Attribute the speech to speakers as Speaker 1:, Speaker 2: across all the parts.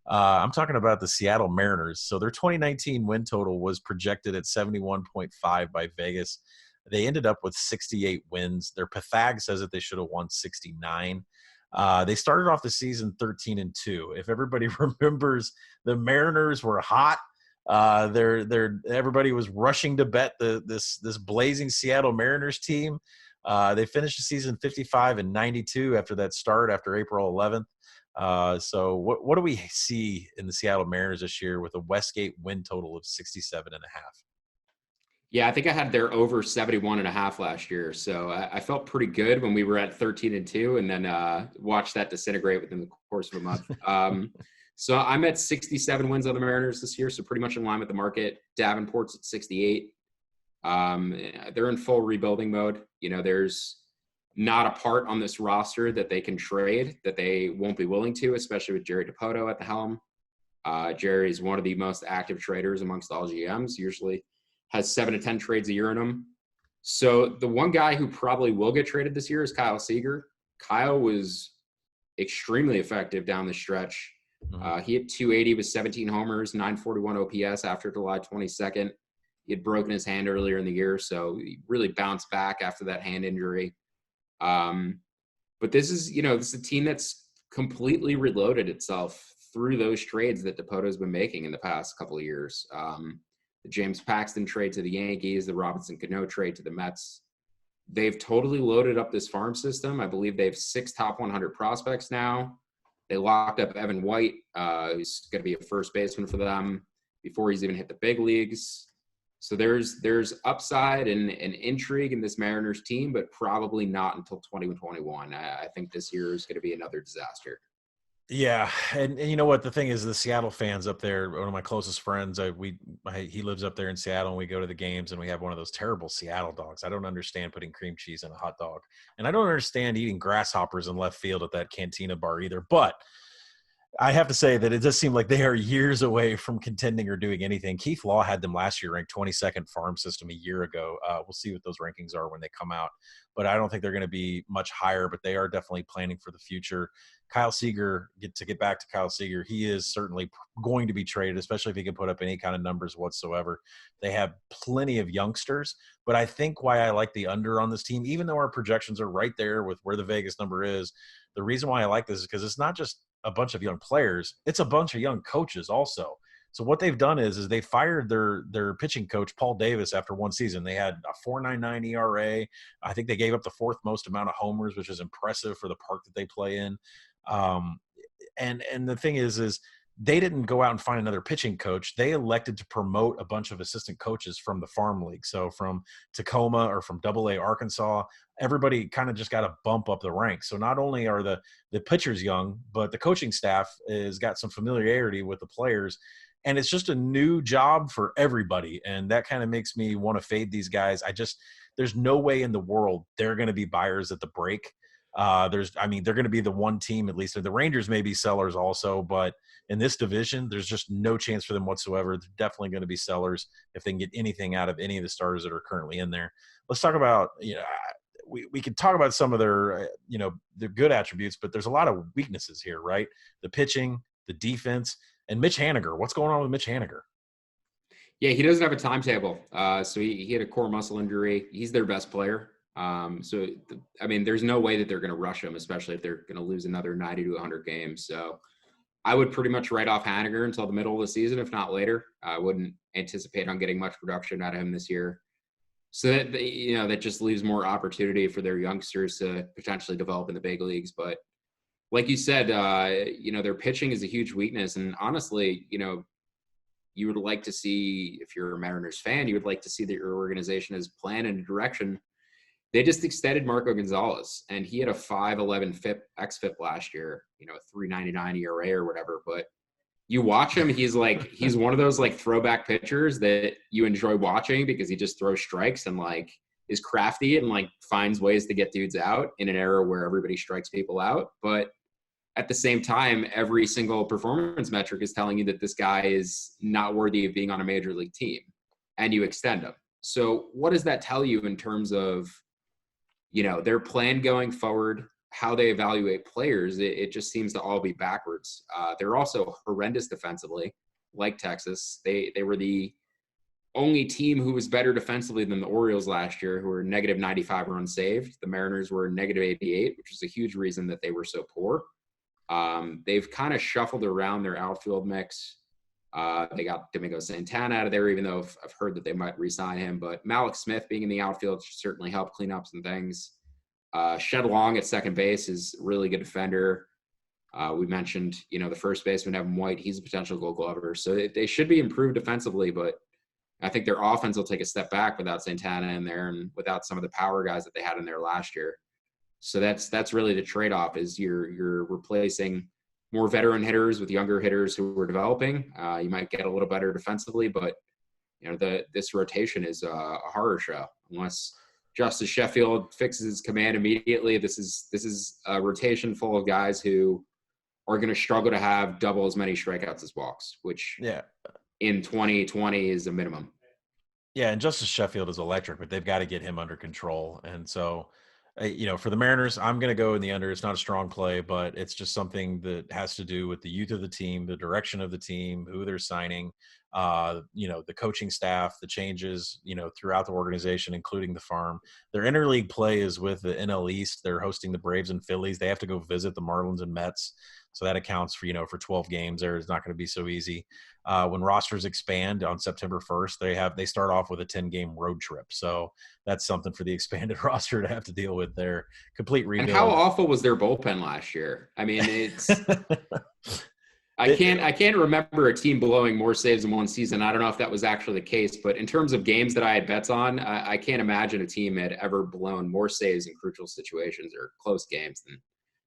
Speaker 1: I'm talking about the Seattle Mariners. So their 2019 win total was projected at 71.5 by Vegas. They ended up with 68 wins. Their Pathag says that they should have won 69. They started off the season 13-2. If everybody remembers, the Mariners were hot. Everybody was rushing to bet this blazing Seattle Mariners team. They finished the season 55-92 after that start after April 11th. So what do we see in the Seattle Mariners this year with a Westgate win total of 67.5?
Speaker 2: Yeah, I think I had their over 71.5 last year. So I felt pretty good when we were at 13-2 and then watched that disintegrate within the course of a month. So I'm at 67 wins on the Mariners this year. So pretty much in line with the market. Davenport's at 68. They're in full rebuilding mode. There's not a part on this roster that they can trade that they won't be willing to, especially with Jerry Dipoto at the helm. Jerry is one of the most active traders amongst all GMs, usually has 7 to 10 trades a year in him. So the one guy who probably will get traded this year is Kyle Seager. Kyle was extremely effective down the stretch. He hit 280 with 17 homers, 941 OPS after July 22nd. He had broken his hand earlier in the year, so he really bounced back after that hand injury. But this is a team that's completely reloaded itself through those trades that Dipoto's been making in the past couple of years. The James Paxton trade to the Yankees, the Robinson Cano trade to the Mets. They've totally loaded up this farm system. I believe they have 6 top 100 prospects now. They locked up Evan White, who's going to be a first baseman for them before he's even hit the big leagues. So there's upside and intrigue in this Mariners team, but probably not until 2021. I think this year is going to be another disaster.
Speaker 1: Yeah, and you know what the thing is, the Seattle fans up there. One of my closest friends, he lives up there in Seattle, and we go to the games, and we have one of those terrible Seattle dogs. I don't understand putting cream cheese in a hot dog, and I don't understand eating grasshoppers in left field at that Cantina bar either. But I have to say that it does seem like they are years away from contending or doing anything. Keith Law had them last year ranked 22nd farm system a year ago. We'll see what those rankings are when they come out, but I don't think they're going to be much higher, but they are definitely planning for the future. Kyle Seager, to get back to Kyle Seager, he is certainly going to be traded, especially if he can put up any kind of numbers whatsoever. They have plenty of youngsters, but I think why I like the under on this team, even though our projections are right there with where the Vegas number is, the reason why I like this is because it's not just a bunch of young players, it's a bunch of young coaches also. So what they've done is they fired their pitching coach, Paul Davis, after one season. They had a 4.99 ERA. I think they gave up the 4th most amount of homers, which is impressive for the park that they play in. And the thing is they didn't go out and find another pitching coach. They elected to promote a bunch of assistant coaches from the farm league. So from Tacoma or from AA Arkansas, everybody kind of just got a bump up the ranks. So not only are the pitchers young, but the coaching staff has got some familiarity with the players. And it's just a new job for everybody. And that kind of makes me want to fade these guys. There's no way in the world they're going to be buyers at the break. They're going to be the one team, at least. The Rangers may be sellers also, but in this division, there's just no chance for them whatsoever. They're definitely going to be sellers if they can get anything out of any of the starters that are currently in there. Let's talk about, we could talk about some of their, their good attributes, but there's a lot of weaknesses here, right? The pitching, the defense, and Mitch Haniger. What's going on with Mitch Haniger?
Speaker 2: Yeah, he doesn't have a timetable. So he had a core muscle injury. He's their best player. There's no way that they're going to rush him, especially if they're going to lose another 90 to 100 games. So I would pretty much write off Haniger until the middle of the season, if not later. I wouldn't anticipate on getting much production out of him this year. So that just leaves more opportunity for their youngsters to potentially develop in the big leagues. But like you said, their pitching is a huge weakness. And honestly, you would like to see, if you're a Mariners fan, you would like to see that your organization has planned in a direction. They just extended Marco Gonzalez, and he had a 5.11 xFIP last year, a 3.99 ERA or whatever. But you watch him, he's one of those throwback pitchers that you enjoy watching because he just throws strikes and is crafty and finds ways to get dudes out in an era where everybody strikes people out. But at the same time, every single performance metric is telling you that this guy is not worthy of being on a major league team, and you extend him. So what does that tell you in terms of, their plan going forward? how they evaluate players, it just seems to all be backwards. They're also horrendous defensively, like Texas. They were the only team who was better defensively than the Orioles last year, who were negative 95 runs saved. The Mariners were negative 88, which was a huge reason that they were so poor. They've kind of shuffled around their outfield mix. They got Domingo Santana out of there, even though I've heard that they might re-sign him. But Malik Smith being in the outfield should certainly help clean up some things. Shed Long at second base is a really good defender. We mentioned, the first baseman, Evan White. He's a potential Gold Glover. So they should be improved defensively, but I think their offense will take a step back without Santana in there and without some of the power guys that they had in there last year. So that's really the trade-off, is you're replacing more veteran hitters with younger hitters who are developing. You might get a little better defensively, but this rotation is a horror show unless Justice Sheffield fixes his command immediately. This is a rotation full of guys who are going to struggle to have double as many strikeouts as walks, which in 2020 is a minimum.
Speaker 1: Yeah, and Justice Sheffield is electric, but they've got to get him under control. And so, for the Mariners, I'm going to go in the under. It's not a strong play, but it's just something that has to do with the youth of the team, the direction of the team, who they're signing, the coaching staff, the changes, throughout the organization, including the farm. Their interleague play is with the NL East. They're hosting the Braves and Phillies. They have to go visit the Marlins and Mets. So that accounts for, for 12 games there. It's not going to be so easy. When rosters expand on September 1st, they start off with a 10-game road trip. So that's something for the expanded roster to have to deal with there. Complete rebuild.
Speaker 2: And how awful was their bullpen last year? I mean, it's I can't remember a team blowing more saves in one season. I don't know if that was actually the case, but in terms of games that I had bets on, I can't imagine a team had ever blown more saves in crucial situations or close games than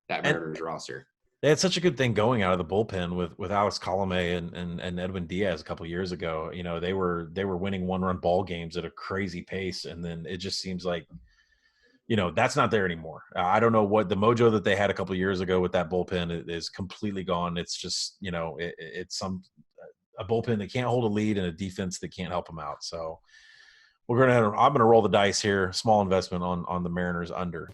Speaker 2: that Mariners roster.
Speaker 1: They had such a good thing going out of the bullpen with Alex Colomé and Edwin Diaz a couple of years ago. They were winning 1-run ball games at a crazy pace, and then it just seems like that's not there anymore. I don't know what the mojo that they had a couple of years ago with that bullpen is completely gone. It's just it's a bullpen that can't hold a lead and a defense that can't help them out. So I'm gonna roll the dice here. Small investment on the Mariners under.